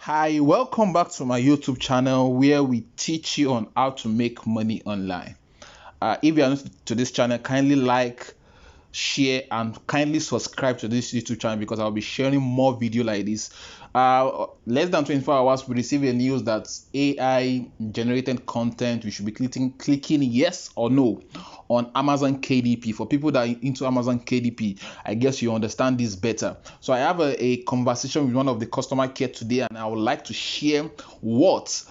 Hi, welcome back to my YouTube channel where we teach you on how to make money online. If you are new to this channel, kindly like, share, and kindly subscribe to this YouTube channel because I'll be sharing more video like this. Less than 24 hours, we receive a news that AI generated content. We should be clicking yes or no on Amazon KDP. For people that are into Amazon KDP, I guess you understand this better. So I have a conversation with one of the customer care today, and I would like to share what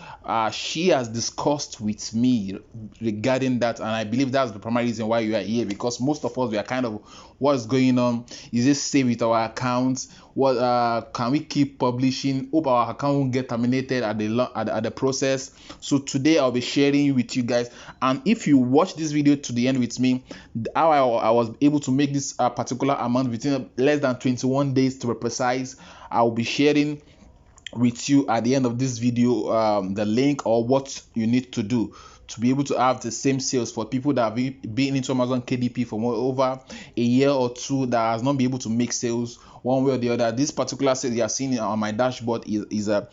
she has discussed with me regarding that. And I believe that's the primary reason why you are here, because most of us, we are kind of, what's going on? Is it safe with our accounts? What can we keep publishing? Hope our account won't get terminated at the process. So today I'll be sharing with you guys, and if you watch this video to the end with me, how I was able to make this particular amount within less than 21 days to be precise, I'll be sharing with you at the end of this video the link or what you need to do to be able to have the same sales for people that have been into Amazon KDP for over a year or two that has not been able to make sales one way or the other. This particular sales you are seeing on my dashboard is a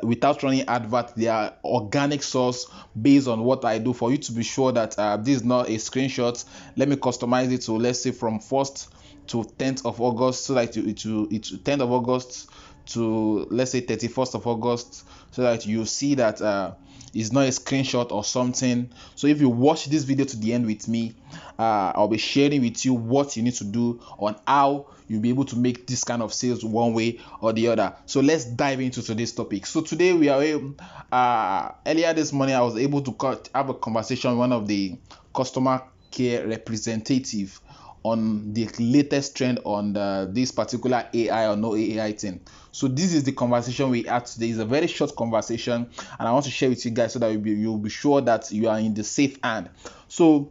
without running advert. They are organic source based on what I do, for you to be sure that this is not a screenshot. Let me customize it to, let's say, from 1st to 10th of August, so that it's 10th of August to, let's say, 31st of August, so that you see that it's not a screenshot or something. So if you watch this video to the end with me, I'll be sharing with you what you need to do on how you'll be able to make this kind of sales one way or the other. So let's dive into today's topic. So today we are earlier this morning I was able to have a conversation with one of the customer care representative on the latest trend on this particular AI or no AI thing. So this is the conversation we had today. It's a very short conversation, and I want to share with you guys so that you'll be sure that you are in the safe hand. So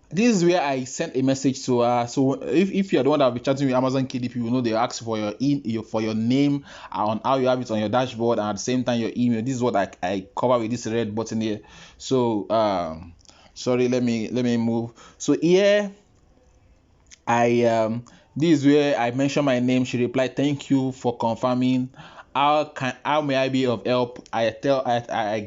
this is where I sent a message to her. So if you're the one that will be chatting with Amazon KDP, you know they ask for your name on how you have it on your dashboard, and at the same time your email. This is what I cover with this red button here. So sorry, let me move. So here this is where I mentioned my name. She replied, "Thank you for confirming. How may I be of help?" I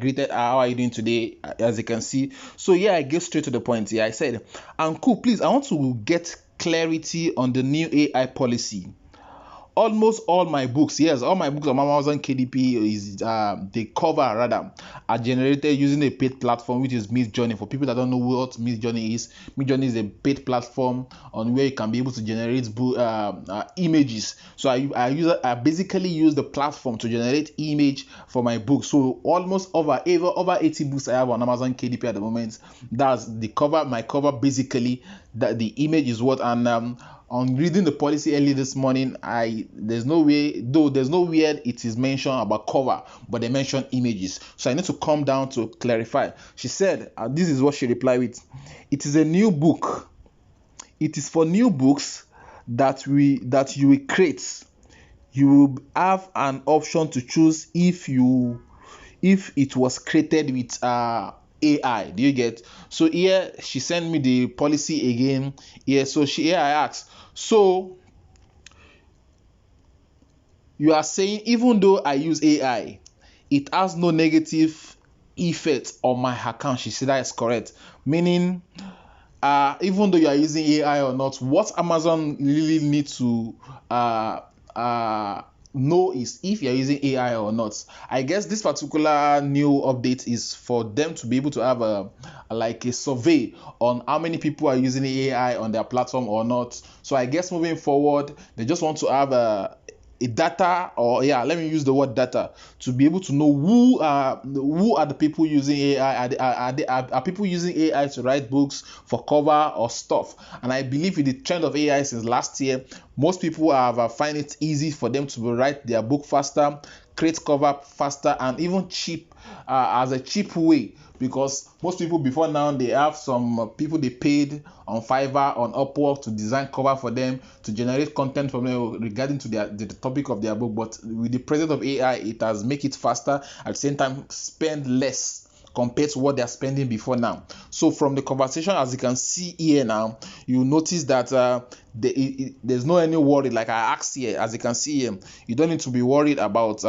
greeted her, "How are you doing today?" As you can see. So yeah, I get straight to the point here. I said, "I'm cool. Please, I want to get clarity on the new AI policy. Almost all my books, yes, all my books on Amazon KDP is the cover rather are generated using a paid platform, which is Midjourney. For people that don't know what Midjourney is a paid platform on where you can be able to generate images. So I basically use the platform to generate image for my book. So almost over 80 books I have on Amazon KDP at the moment. That's the cover. My cover basically, that the image is what. And on reading the policy early this morning, there's no where it is mentioned about cover, but they mention images. So I need to come down to clarify. She said, this is what she replied with: "It is a new book. It is for new books that you will create. You will have an option to choose if it was created with AI. Do you get?" So here she sent me the policy again. So here I asked, so you are saying even though I use AI, it has no negative effect on my account? She said that is correct. Meaning, even though you are using AI or not, what Amazon really needs to know is if you're using AI or not. I guess this particular new update is for them to be able to have a survey on how many people are using AI on their platform or not. So I guess moving forward, they just want to have a data, or let me use the word data, to be able to know who are the people using AI. Are people using AI to write books for cover or stuff? And I believe with the trend of AI since last year, most people have find it easy for them to write their book faster, create cover faster, and even cheap, as a cheap way, because most people before now, they have some people they paid on Fiverr, on Upwork, to design cover for them, to generate content from them regarding to the topic of their book. But with the presence of AI, it has make it faster, at the same time spend less compared to what they're spending before now. So from the conversation, as you can see here now, you notice that there's no any worry. Like I asked here, as you can see here, you don't need to be worried about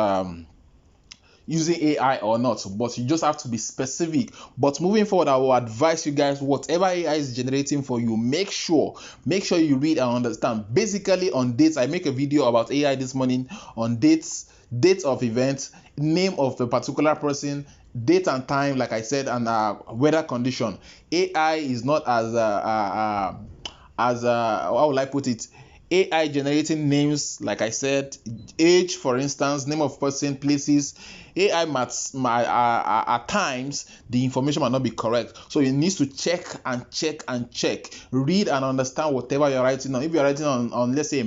using AI or not, but you just have to be specific. But moving forward, I will advise you guys, whatever AI is generating for you, make sure you read and understand. Basically on dates, I make a video about AI this morning on dates of events, name of the particular person, date and time, like I said, and weather condition. AI is not as how will I put it, AI generating names, like I said, age, for instance, name of person, places. AI at times the information might not be correct, so you need to check, read and understand whatever you're writing on. If you're writing on let's say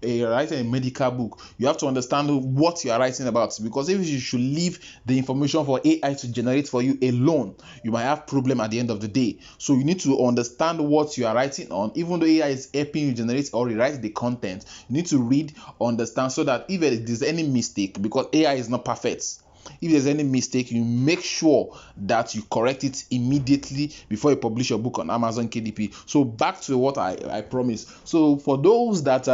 you're writing a medical book, you have to understand what you are writing about, because if you should leave the information for AI to generate for you alone, you might have problem at the end of the day. So you need to understand what you are writing on. Even though AI is helping you generate or rewrite the content, you need to read, understand, so that if there's any mistake, because AI is not perfect, if there's any mistake, you make sure that you correct it immediately before you publish your book on Amazon KDP. So back to what I promised. So for those that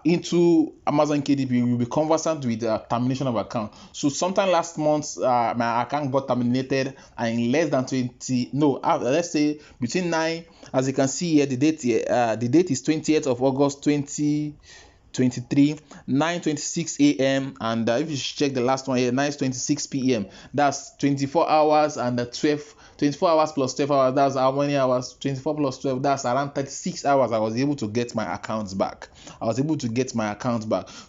into Amazon KDP, you will be conversant with termination of account. So sometime last month, my account got terminated, and in less than 20, no, let's say between 9, as you can see here, the date is 20th of August 2023, 9:26 a.m. and if you check the last one here, 9:26 p.m. That's 24 hours and 24 hours plus 12 hours. That's how many hours? 24 plus 12. That's around 36 hours. I was able to get my accounts back.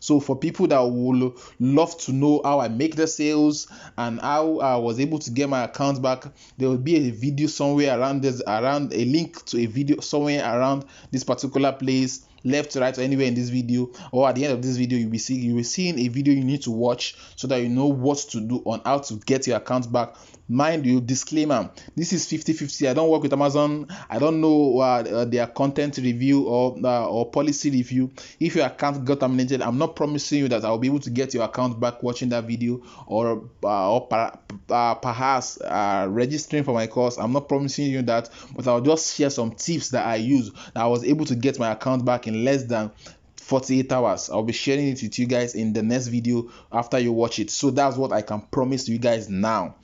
So for people that would love to know how I make the sales and how I was able to get my accounts back, there will be a video somewhere around a link to a video somewhere around this particular place, left to right or anywhere in this video, or at the end of this video you'll be seeing a video you need to watch so that you know what to do on how to get your account back. Mind you, disclaimer, this is 50-50. I don't work with Amazon. I don't know their content review or policy review. If your account got terminated, I'm not promising you that I'll be able to get your account back watching that video or perhaps registering for my course. I'm not promising you that, but I'll just share some tips that I use that I was able to get my account back in less than 48 hours. I'll be sharing it with you guys in the next video after you watch it. So that's what I can promise you guys now.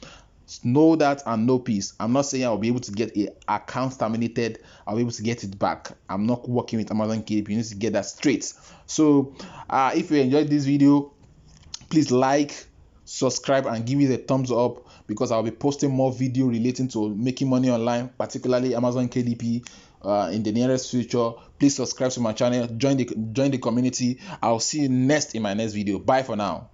Know that and know peace. I'm not saying I'll be able to get a account terminated. I'll be able to get it back. I'm not working with Amazon KDP. You need to get that straight. So if you enjoyed this video, please like, subscribe and give it a thumbs up, because I'll be posting more video relating to making money online, particularly Amazon KDP, in the nearest future. Please subscribe to my channel, join the community. I'll see you in my next video. Bye for now.